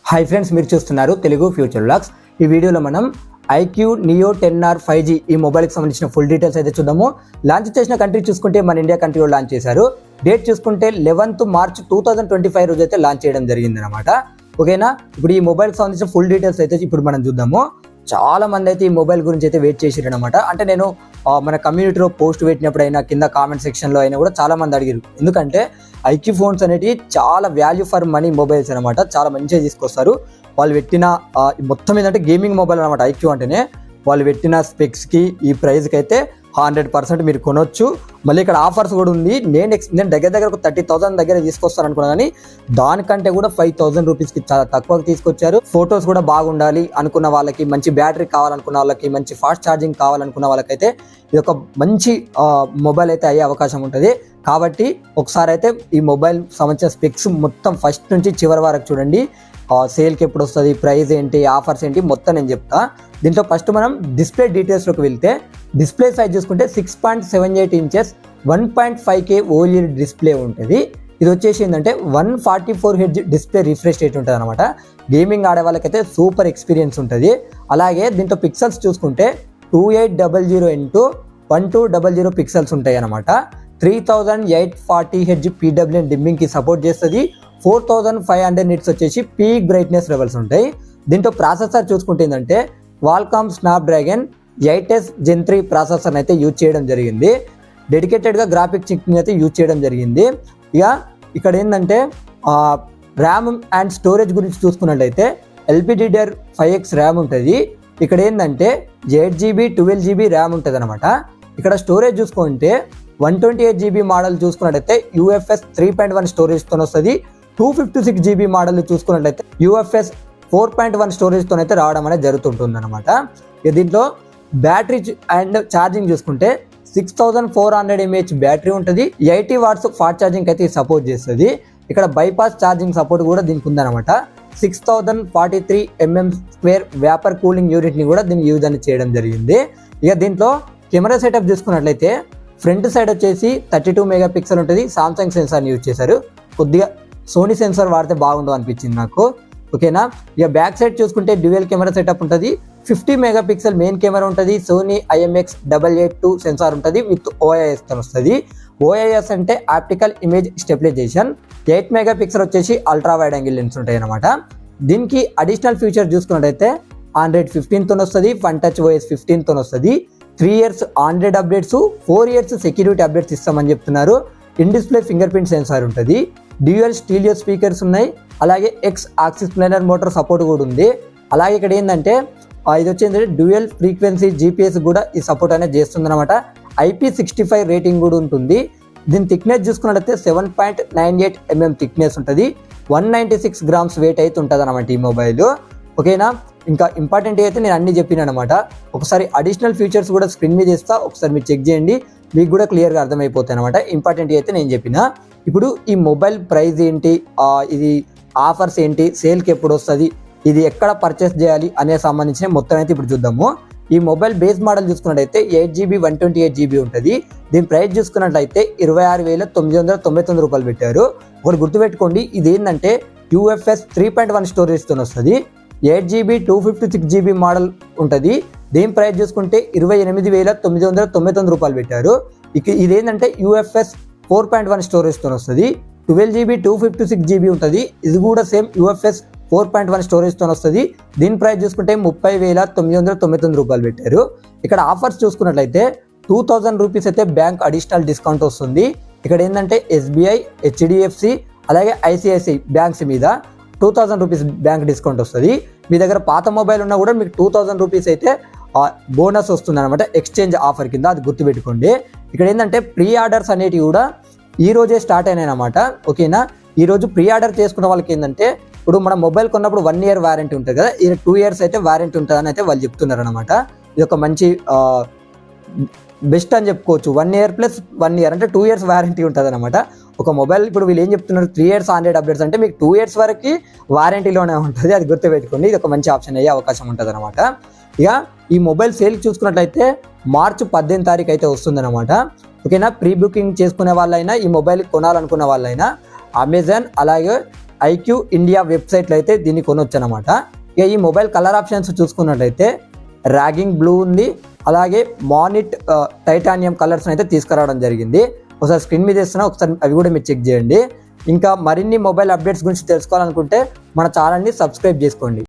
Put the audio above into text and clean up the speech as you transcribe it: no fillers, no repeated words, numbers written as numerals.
Hi friends, మీరు చూస్తున్నారు Telugu future vlogs. ఈ వీడియోలో మనం ఐక్యూ నియో 10R 5G ఈ మొబైల్కి సంబంధించిన ఫుల్ డీటెయిల్స్ అయితే చూద్దాము. లాంచ్ చేసిన కంట్రీ చూసుకుంటే మన ఇండియా కంట్రీలో లాంచ్ చేశారు. డేట్ చూసుకుంటే 11th March 2025 రోజు అయితే లాంచ్ చేయడం జరిగింది అనమాట. ఓకేనా, ఇప్పుడు ఈ మొబైల్కి సంబంధించిన ఫుల్ డీటెయిల్స్ అయితే ఇప్పుడు మనం చూద్దాము. చాలా మంది అయితే ఈ మొబైల్ గురించి అయితే వెయిట్ చేసారు అనమాట. అంటే నేను మన కమ్యూనిటీలో పోస్ట్ పెట్టినప్పుడు అయినా కింద కామెంట్ సెక్షన్లో అయినా కూడా చాలా మంది అడిగారు. ఎందుకంటే ఐక్యూ ఫోన్స్ అనేవి చాలా వాల్యూ ఫర్ మనీ మొబైల్స్ అనమాట. చాలా మంచిగా తీసుకొస్తారు. వాళ్ళు పెట్టిన మొత్తం ఏంటంటే గేమింగ్ మొబైల్ అనమాట. ఐక్యూ అంటేనే వాళ్ళు పెట్టిన స్పెక్స్కి ఈ ప్రైస్కి అయితే 100% మీరు కొనొచ్చు. మళ్ళీ ఇక్కడ ఆఫర్స్ కూడా ఉంది. నేను దగ్గర ఒక 30,000 దగ్గర తీసుకొస్తాను అనుకున్నా, కానీ దానికంటే కూడా 5,000 రూపీస్కి చాలా తక్కువకి తీసుకొచ్చారు. ఫొటోస్ కూడా బాగుండాలి అనుకున్న వాళ్ళకి, మంచి బ్యాటరీ కావాలనుకున్న వాళ్ళకి, మంచి ఫాస్ట్ ఛార్జింగ్ కావాలనుకున్న వాళ్ళకైతే ఇది ఒక మంచి మొబైల్ అయితే అయ్యే అవకాశం ఉంటుంది. కాబట్టి ఒకసారి అయితే ఈ మొబైల్ సంబంధించిన స్పెక్స్ మొత్తం ఫస్ట్ నుంచి చివరి వరకు చూడండి. సేల్కి ఎప్పుడు వస్తుంది, ప్రైస్ ఏంటి, ఆఫర్స్ ఏంటి మొత్తం నేను చెప్తా. దీంట్లో ఫస్ట్ మనం డిస్ప్లే డీటెయిల్స్లోకి వెళ్తే, డిస్ప్లే సైజ్ చూసుకుంటే 6.78 inches 1.5K OLED డిస్ప్లే ఉంటుంది. ఇది వచ్చేసి ఏంటంటే 144 Hz డిస్ప్లే రిఫ్రెష్ రేట్ ఉంటుంది అనమాట. గేమింగ్ ఆడే వాళ్ళకైతే సూపర్ ఎక్స్పీరియన్స్ ఉంటుంది. అలాగే దీంట్లో పిక్సెల్స్ చూసుకుంటే 2800x1200 పిక్సెల్స్ ఉంటాయి అనమాట. 3840 Hz PWM డిమ్మింగ్కి సపోర్ట్ చేస్తుంది. 4500 nits వచ్చేసి పీక్ బ్రైట్నెస్ లెవెల్స్ ఉంటాయి. దీంట్లో ప్రాసెసర్ చూసుకుంటే ఏంటంటే క్వాల్కామ్ స్నాప్డ్రాగన్ 8S Gen 3 ప్రాసెసర్ని అయితే యూజ్ చేయడం జరిగింది. డెడికేటెడ్గా గ్రాఫిక్ చిప్ని అయితే యూజ్ చేయడం జరిగింది. ఇక ఇక్కడ ఏంటంటే ర్యామ్ అండ్ స్టోరేజ్ గురించి చూసుకున్నట్లయితే LPDDR5X ర్యామ్ ఉంటుంది. ఇక్కడ ఏంటంటే 8GB 12GB ర్యామ్ ఉంటుంది అనమాట. ఇక్కడ స్టోరేజ్ చూసుకుంటే 128GB మోడల్ చూసుకున్నట్లయితే UFS 3.1 స్టోరేజ్తో వస్తుంది. 256GB మోడల్ చూసుకున్నట్లయితే UFS 4.1 స్టోరేజ్తో అయితే రావడం అనేది జరుగుతుంటుంది అనమాట. దీంట్లో బ్యాటరీ అండ్ ఛార్జింగ్ చూసుకుంటే 6400 mAh బ్యాటరీ ఉంటుంది. 80 watts ఫాస్ట్ ఛార్జింగ్ అయితే సపోర్ట్ చేస్తుంది. ఇక్కడ బైపాస్ ఛార్జింగ్ సపోర్ట్ కూడా దీనికి ఉందన్నమాట. 6043 mm² వేపర్ కూలింగ్ యూనిట్ని కూడా దీన్ని యూజ్ అని చేయడం జరిగింది. ఇక దీంట్లో కెమెరా సెటప్ చూసుకున్నట్లయితే ఫ్రంట్ సైడ్ వచ్చేసి 32 MP ఉంటుంది. సామ్సంగ్ సెన్సార్ని యూజ్ చేశారు. కొద్దిగా సోనీ సెన్సార్ వాడితే బాగుండు అనిపించింది నాకు. ఓకేనా, ఇక బ్యాక్ సైడ్ చూసుకుంటే డ్యూయల్ కెమెరా సెటప్ ఉంటుంది. 50 MP మెయిన్ కెమెరా ఉంటుంది. సోనీ IMX882 సెన్సార్ ఉంటుంది విత్ OIS తో వస్తుంది. OIS అంటే ఆప్టికల్ ఇమేజ్ స్టెబిలైజేషన్. 8 MP వచ్చేసి అల్ట్రా వైడ్ యాంగిల్ లెన్స్ ఉంటాయి అనమాట. దీనికి అడిషనల్ ఫీచర్ చూసుకున్నట్టయితే Android 15 తో వస్తుంది. One Touch OS 15 తో వస్తుంది. 3 years Android updates, 4 years security updates ఇస్తామని చెప్తున్నారు. In display fingerprint sensor ఉంటుంది. డ్యూయల్ స్టీరియో స్పీకర్స్ ఉన్నాయి. అలాగే X axis planar motor support కూడా ఉంది. అలాగే ఇక్కడ ఏంటంటే ఇది వచ్చేది డ్యూయల్ ఫ్రీక్వెన్సీ GPS కూడా ఈ సపోర్ట్ అనేది చేస్తుంది అనమాట. IP65 రేటింగ్ కూడా ఉంటుంది. దీని థిక్నెస్ చూసుకున్నట్లయితే 7.98 mm థిక్నెస్ ఉంటుంది. 196 grams వెయిట్ అయితే ఉంటుంది అనమాట ఈ మొబైల్. ఓకేనా, ఇంకా ఇంపార్టెంట్ అయితే నేను అన్ని చెప్పిన అనమాట. ఒకసారి అడిషనల్ ఫీచర్స్ కూడా స్క్రీన్ మీద చేస్తా, ఒకసారి మీరు చెక్ చేయండి, మీకు కూడా క్లియర్గా అర్థమైపోతాయి అనమాట. ఇంపార్టెంట్ అయితే నేను చెప్పిన. ఇప్పుడు ఈ మొబైల్ ప్రైస్ ఏంటి, ఇది ఆఫర్స్ ఏంటి, సేల్కి ఎప్పుడు వస్తుంది, ఇది ఎక్కడ పర్చేస్ చేయాలి అనే సంబంధించిన మొత్తం అయితే ఇప్పుడు చూద్దాము. ఈ మొబైల్ బేస్ మోడల్ చూసుకున్నట్లయితే 8GB 128GB ఉంటుంది. దీని ప్రైస్ చూసుకున్నట్లయితే 26,999 రూపాయలు పెట్టారు. ఒకటి గుర్తుపెట్టుకోండి, ఇది ఏంటంటే UFS 3.1 స్టోరేజ్తో వస్తుంది. 8GB 256GB మోడల్ ఉంటుంది. దీని ప్రైస్ చూసుకుంటే 28,999 రూపాయలు పెట్టారు. ఇదేంటంటే UFS 4.1 స్టోరేజ్తో వస్తుంది. 12GB 256GB ఉంటుంది. ఇది కూడా సేమ్ UFS 4.1 స్టోరేజ్తో వస్తుంది. దీని ప్రైస్ చూసుకుంటే 30,999 రూపాయలు పెట్టారు. ఇక్కడ ఆఫర్స్ చూసుకున్నట్లయితే 2000 రూపీస్ అయితే బ్యాంక్ అడిషనల్ డిస్కౌంట్ వస్తుంది. ఇక్కడ ఏంటంటే SBI, HDFC అలాగే ICICI బ్యాంక్స్ మీద 2000 రూపీస్ బ్యాంక్ డిస్కౌంట్ వస్తుంది. మీ దగ్గర పాత మొబైల్ ఉన్నా కూడా మీకు 2000 రూపీస్ అయితే బోనస్ వస్తుంది అనమాట, ఎక్స్చేంజ్ ఆఫర్ కింద. అది గుర్తుపెట్టుకోండి. ఇక్కడ ఏంటంటే ప్రీ ఆర్డర్స్ అనేటివి కూడా ఈ రోజే స్టార్ట్ అయినాయి అనమాట. ఓకేనా, ఈరోజు ప్రీ ఆర్డర్ చేసుకున్న వాళ్ళకి ఏంటంటే ఇప్పుడు మన మొబైల్ కొన్నప్పుడు 1 year వారంటీ ఉంటుంది కదా, ఇది 2 years అయితే వారంటీ ఉంటుందని అయితే వాళ్ళు చెప్తున్నారు అనమాట. ఇది ఒక మంచి బెస్ట్ అని చెప్పుకోవచ్చు. 1 year + 1 year అంటే 2 years వారంటీ ఉంటుంది అనమాట ఒక మొబైల్. ఇప్పుడు వీళ్ళు ఏం చెప్తున్నారు, 3 years Android అప్డేట్స్ అంటే మీకు 2 years వరకు వారంటీలోనే ఉంటుంది. అది గుర్తుపెట్టుకోండి, ఇది ఒక మంచి ఆప్షన్ అయ్యే అవకాశం ఉంటుంది అనమాట. ఇక ఈ మొబైల్ సేల్ చూసుకున్నట్లయితే March 18 తారీఖు అయితే వస్తుందన్నమాట. ఓకేనా, ప్రీ బుకింగ్ చేసుకునే వాళ్ళైనా, ఈ మొబైల్ కొనాలనుకున్న వాళ్ళైనా అమెజాన్ అలాగే ఐక్యూ ఇండియా వెబ్సైట్లో అయితే దీన్ని కొనొచ్చు అనమాట. ఇక ఈ మొబైల్ కలర్ ఆప్షన్స్ చూసుకున్నట్లయితే ర్యాగింగ్ బ్లూ ఉంది, అలాగే మానిట్ టైటానియం కలర్స్ అయితే తీసుకురావడం జరిగింది. ఒకసారి స్క్రీన్ మీద ఇస్తున్నా, ఒకసారి అవి కూడా మీరు చెక్ చేయండి. ఇంకా మరిన్ని మొబైల్ అప్డేట్స్ గురించి తెలుసుకోవాలనుకుంటే మన ఛానల్ని సబ్స్క్రైబ్ చేసుకోండి.